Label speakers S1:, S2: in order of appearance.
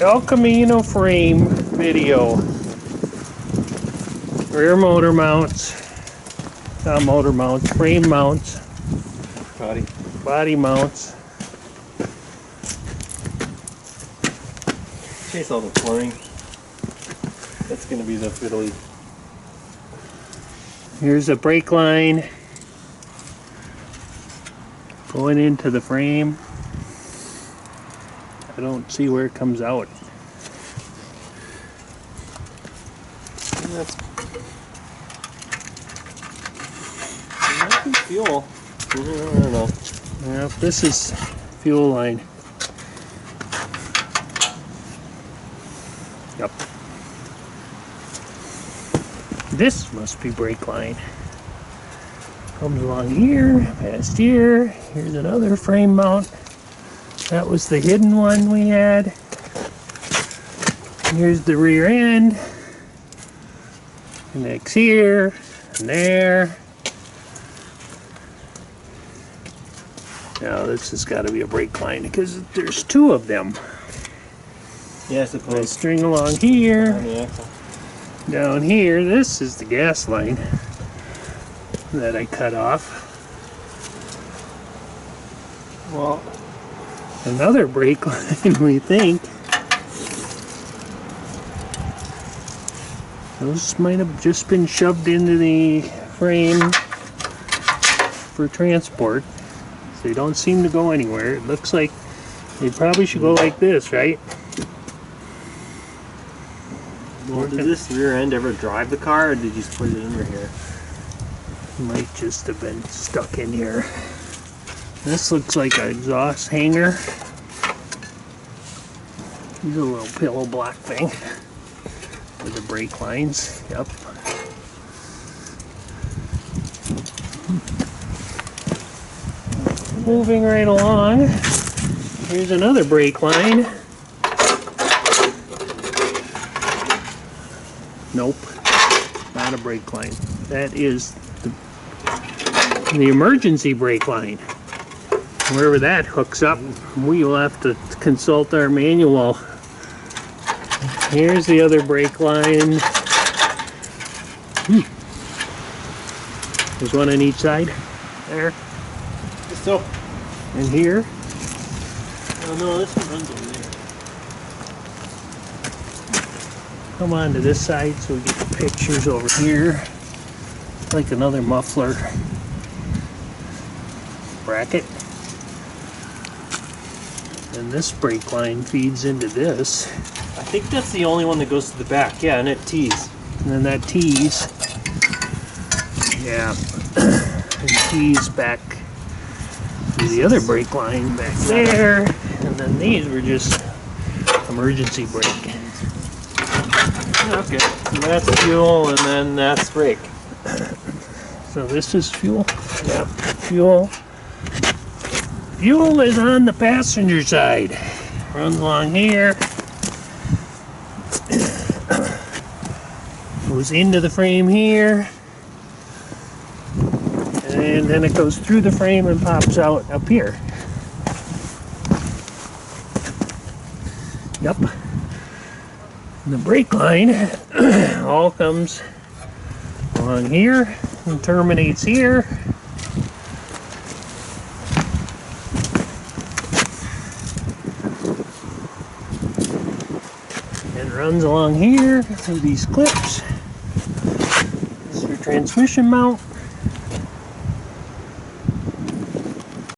S1: Camino frame video. Rear motor mounts, not motor mounts, frame mounts, body mounts.
S2: Chase all the plumbing. That's going to be the fiddly.
S1: Here's a brake line going into the frame. I don't see where it comes out.
S2: And that's fuel. I don't know.
S1: Yeah, this is fuel line. Yep. This must be brake line. Comes along here, past here. Here's another frame mount. That was the hidden one we had. Here's the rear end. Connects here and there. Now this has got to be a brake line because there's two of them.
S2: Yeah, I suppose.
S1: They string along here.
S2: On the axle.
S1: Down here, this is the gas line that I cut off.
S2: Well,
S1: Another brake line, we think. Those might have just been shoved into the frame for transport. So they don't seem to go anywhere. It looks like they probably should go like this, right?
S2: well, did this rear end ever drive the car, or did you just put it under here?
S1: Might just have been stuck in here. This looks like an exhaust hanger. Here's a little pillow block thing with the brake lines. Yep. Moving right along. Here's another brake line. Nope, not a brake line. That is the emergency brake line. Wherever that hooks up, we will have to consult our manual. Here's the other brake line. There's one on each side. There.
S2: So,
S1: And here.
S2: oh no, this one runs over there.
S1: Come on to this side so we get the pictures over here. Like another muffler bracket. And this brake line feeds into this.
S2: I think that's the only one that goes to the back. Yeah, and it tees.
S1: And then that tees. Yeah. And tees back to the other brake line back there. And then these were just emergency brake.
S2: Okay, and that's fuel, and then that's brake.
S1: So this is fuel. Yep, fuel. Fuel is on the passenger side. Runs along here. Goes into the frame here. And then it goes through the frame and pops out up here. Yep. And the brake line all comes along here and terminates here. And runs along here through these clips. This is your transmission mount.